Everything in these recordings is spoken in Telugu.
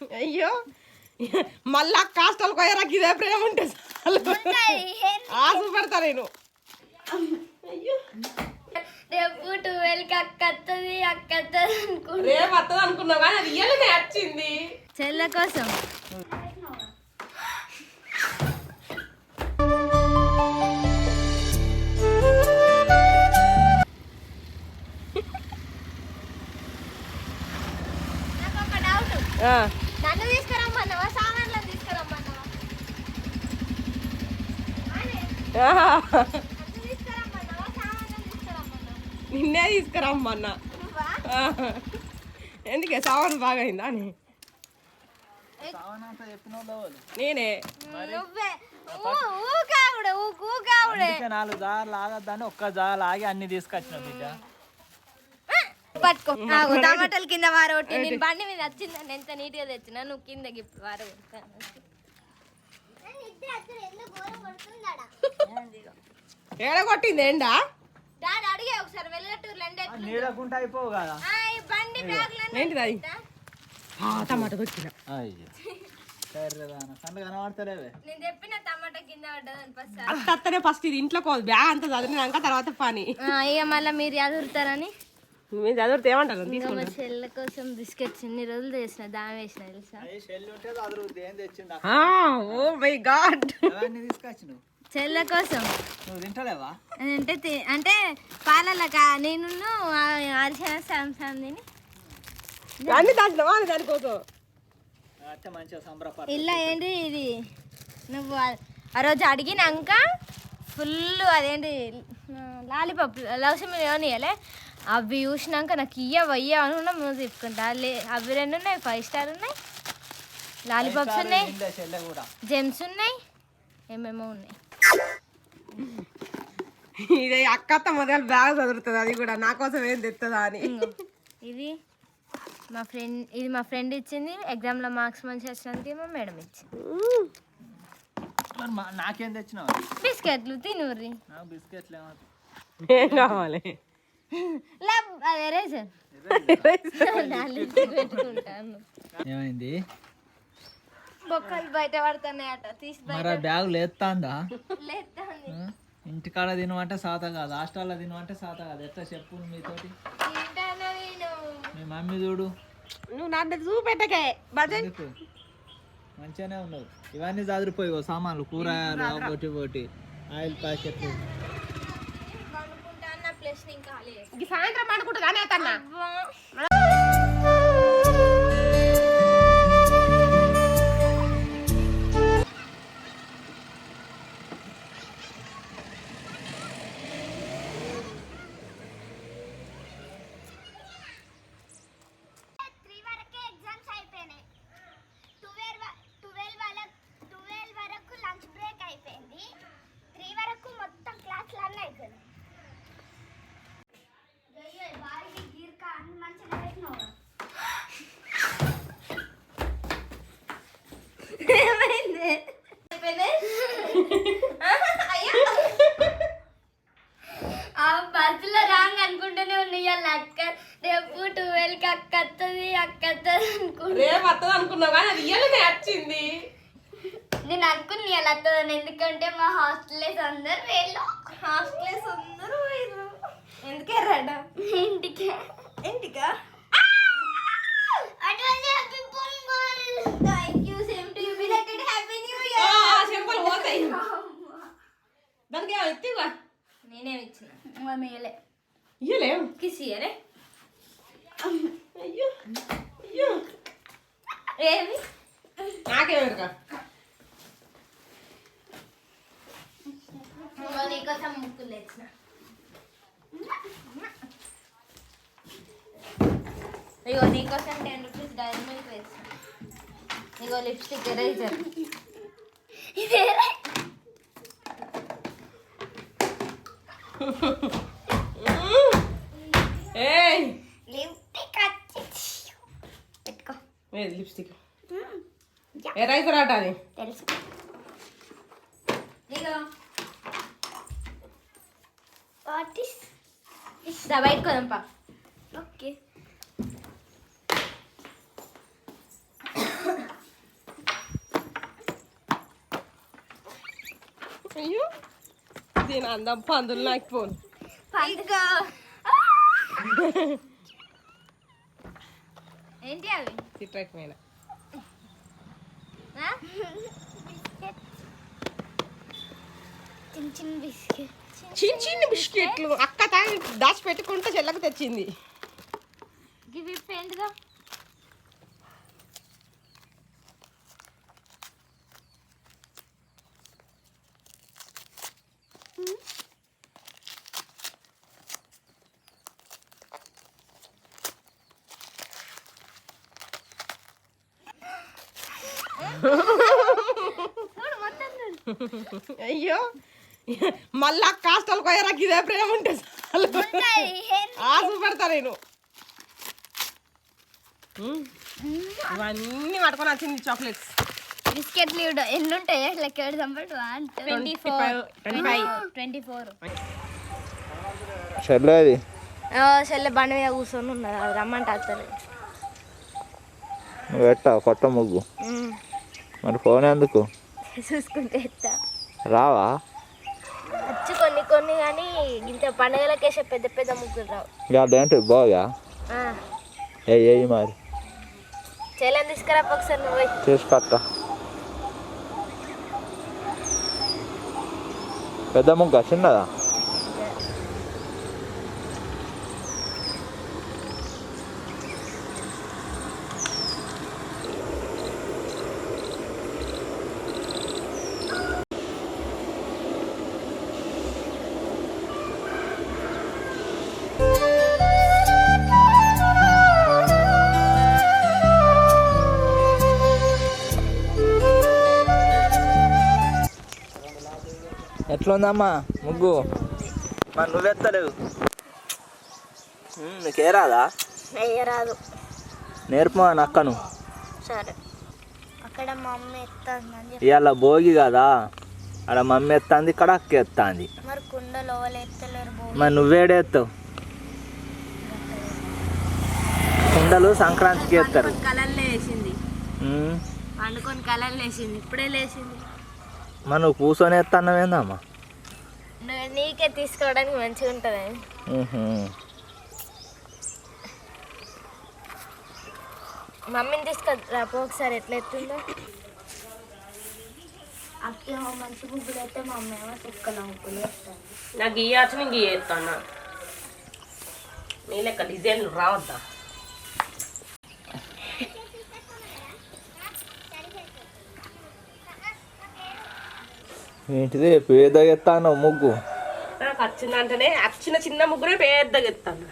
అయ్యో మళ్ళా కాస్టల్ కొయ్యరాకి ఇదే ప్రేమ ఉంటే ఆశ పడతా నేను. రేపు 12కి అక్కత్తది రేపు వస్తుంది అనుకున్నావు కానీ అది ఇయ్యలనే వచ్చింది చెల్ల కోసం. నాకు ఒక డౌట్, నన్ను తీసుకురమ్మన్నావా సామాన్లను తీసుకురమ్మన్నావా? నిన్నే తీసుకురమ్మన్నా. ఎందుకే సామాను బాగా అయిందా అని నేనే నువ్వే నాలుగు జార్లు ఆగద్దని ఒక్క జార్ ఆగి అన్ని తీసుకొచ్చిన బిడ్డ. పట్టుకో టమాటాలు కింద వారొట్టి నేను బండి మీద వచ్చిందని ఎంత నీట్గా తెచ్చినా నువ్వు కిందకి వారు ఏడగొట్టింది ఏండా డాడీ అడిగే ఒకసారి వెళ్ళటూరు నీడకుంటే అయిపోవు కదా. బండి ఏంటిది అది టమాటా దొక్కిన కనబడతలేవే. నేను చెప్పిన టమాటా కింద పడ్డదని అత్తనే ఫస్ట్ ఇది ఇంట్లో బ్యాగ్ అంతా చదివినాక తర్వాత పని. ఇక మళ్ళీ మీరు చదువుతారని మీరు చదివితే ఏమంటారు మా చెల్లె కోసం బిస్కెట్స్ ఎన్ని రోజులు చేసిన దాని వేసిన తెలుసా. ఓ మై గాడ్ తీసుకొచ్చిన చెల్లె కోసం నువ్వు తింటలేవా? అంటే పాలల నేను అరిసిన సాంసాన్ తిని అన్ని దాంట్లో దానికోసం మంచిగా సంబరపడ. ఇలా ఏంటి ఇది నువ్వు ఆ రోజు అడిగినాక ఫుల్ అదేంటి లాలీపాప్ లక్ష్మి ఇవ్వనియలే అవి చూసినాక నాకు ఇయ్యవయ్యా అనుకున్నా ముందు చెప్పుకుంటా. అవి 2 ఉన్నాయి, 5 స్టార్ ఉన్నాయి, లాలీపాప్స్ ఉన్నాయి, జెమ్స్ ఉన్నాయి, ఏమేమో ఉన్నాయి. ఇది అక్కత్త మొదలు బ్యాగ్ చదువుతుంది అది కూడా నా కోసం ఏం తెస్తుందా అని. ఇది మా ఫ్రెండ్ ఇచ్చింది, ఎగ్జామ్లో మార్క్స్ మంచిగా వచ్చినందుకు మా మేడం ఇచ్చింది. నాకేం తెచ్చినావు? బిస్కెట్లు తినూరి. నాకు బిస్కెట్లు ఏం కావాలి? అది ఎరేజర్ పెట్టుకుంటాను. ఏమైంది? బొక్కలు బయట పడుతున్నాయట తీసి బ్యాగ్ లేస్తాందా? లేస్తాంది. ఇంటికాడ తినమంటే సాత కాదు, హాస్టల్లో తినమంటే సాత కాదు. ఎట్లా చెప్పు మీతోటి? మీ మమ్మీ చూడు, నువ్వు నన్ను చూపెట్టకే మంచిగానే ఉన్నావు. ఇవన్నీ చదిరిపోయి సామాన్లు, కూరగాయలు, పోటీ పోటీ ఆయిల్ ప్యాకెట్లు. సాయంత్రం పడుకుంటా కానీ అతన్నా బస్సులో రాంగ్ అనుకుంటూనే ఉన్నాయి అక్క. రేపు 12కి అక్కత్తది అనుకుంటా. రేపు వస్తుంది అనుకున్నావు కానీ అది ఇయ్యలనే వచ్చింది. నేను అనుకుని అలా వస్తుందని, ఎందుకంటే మా హాస్టల్స్ అందరు వేళ్ళు ఎందుకే రాడా ఇంటికా సింపుల్ పోతాయి దానికి ఎత్తివా. నేనేమి ఇచ్చిన ఇయ్యలేం కిస్ ఇయ్యలే. అయ్యో అయ్యో ఏమి నాకేమేరుగా నీకోసం ముక్కులు తెచ్చిన. ఇగో నీకోసం 10 రూపీస్ డైరీ మిల్క్ వేసిన. ఇగో లిప్స్టిక్ ఎరేజర్. పెట్టుకో లిప్స్టిక్ ఎరైజర్ ఆట అది తెలుసు. ఇగో బయట కొదంపా. ఓకే అయ్యో దీని అందం పందులు నాకు ఫోన్ ఏంటి అవి చిట్రకమైన చిన్న చిన్న బిస్కెట్ చిన్న చిన్న బిస్కెట్లు అక్క దాచి పెట్టుకుంటే చెల్లకు తెచ్చింది. ఇవి ఏంటిదో అయ్యో మళ్ళా కాస్టల్ కొయ్యరాకి ఇదే ప్రేమ ఉంటే ఆశపడతా నేను. ఇవన్నీ పట్టుకొని వచ్చింది చాక్లెట్స్ బిస్కెట్లు ఎన్ని ఉంటాయి లెక్క 24 చెల్లె బండి మీద కూర్చొని ఉన్నది అది రమ్మంటే వస్తుంది. నువ్వు పెట్టా కొత్త ముగ్గు మరి ఫోన్ ఎందుకు చూసుకుంటే ఎత్తా రావా? వచ్చి కొన్ని కొన్ని కానీ ఇంత పండుగలకేసే పెద్ద పెద్ద ముగ్గులు రావు. అదేంటి బాగా ఏ మరి చెల్లెని తీసుకురా ఒకసారి నువ్వు తీసుకొస్తా. పెద్ద ముగ్గు చిన్నదా? ఎట్లుందమ్మా ముగ్గు? మరి నువ్వెత్తలేవు, నీకే రాదా? రాదు. నేర్పమా అక్కను. సరే అక్కడ మమ్మీ ఎత్తాంది. ఇవాళ భోగి కదా, అక్కడ మమ్మీ ఎత్తాంది, ఇక్కడ అక్క ఎత్తాంది. మరి కుండలు ఎవరు ఎత్తలేరు. మరి నువ్వేడేస్తావు? కుండలు సంక్రాంతికి ఎత్తారు. కలర్లు వేసింది, పండుకొని కలర్లు వేసింది, ఇప్పుడే లేచింది. మరి నువ్వు కూర్చొని ఎత్తన్నవేందమ్మా? నీకే తీసుకోవడానికి మంచిగా ఉంటుంది. మమ్మీని తీసుకురా ఒకసారి ఎట్లా ఎత్తుందో. అక్కేమో మంచి ముగ్గులు అయితే మమ్మీ ఏమో సుక్కల ముగ్గులు వేస్తాను. నాకు ఇయ్యాల్సి నేను గీస్తాను. నీ లెక్క డిజైన్లు రావద్దా? ఏంటిది పేదగా ఎత్తాను ముగ్గు? నాకు వచ్చిందంటేనే వచ్చిన చిన్న ముగ్గురే పెద్దగా ఎత్తాను.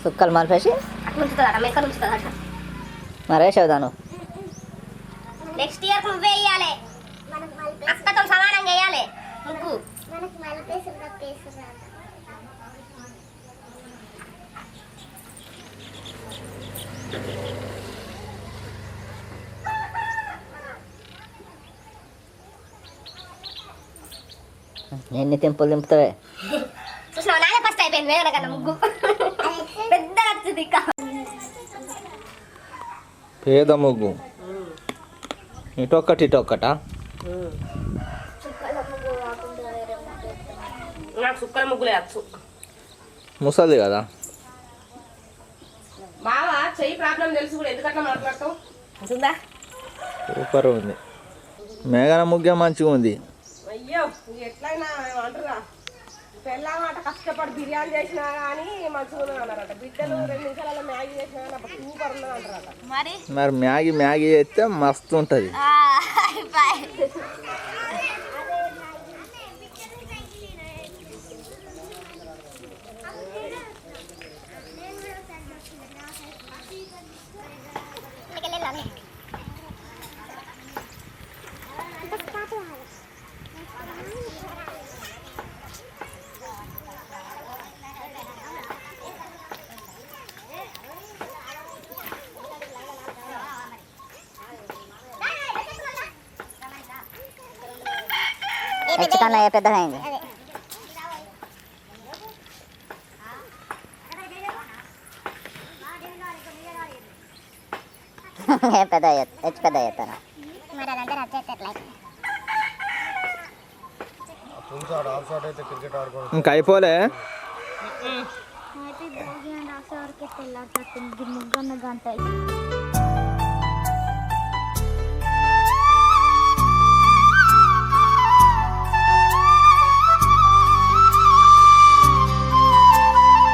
సుక్కలు మలిపేసి మరేసేదాను. నెక్స్ట్ ఇయర్ నువ్వే వేయాలి, అక్కతో సమానంగా వేయాలి ముగ్గు. ఎన్ని తెంపులు దింపుతావే? చూసినా నానే ఫస్ట్ అయిపోయింది వేరే కన్నా ముగ్గు పెద్ద వచ్చింది. పేద ముగ్గు ఇటొక్కటి ఇటొక్కటా? నాకు సుక్కల ముగ్గులే వచ్చు. ముసలి కదా బావా, చెయ్యి ప్రాబ్లం తెలుసు కూడా ఎందుకట్లా మాట్లాడతావు? ఉంటుందా? సూపర్ ఉంది. మేఘన ముగ్గే మంచిగా ఉంది. అయ్యో ఎట్లయినా అంటారా, పెళ్ళమాట కష్టపడి బిర్యానీ చేసినా కానీ మంచిగా ఉన్నది అన్నారట. బిడ్డలు 2 నిమిషాలలో మ్యాగీ చేసినా కానీ అప్పుడు సూపర్ ఉన్నది అంటారట. మరి మ్యాగీ చేస్తే మస్తు ఉంటుంది. హెచ్ కన్నా ఏ పెద్దగా అయింది ఏ పెద్ద హెచ్ పెద్ద అవుతారా ఇంకా అయిపోలే అయితే భోగి అండ్ ఆశ వరకు తెల్లారి ముగ్గున్న గంట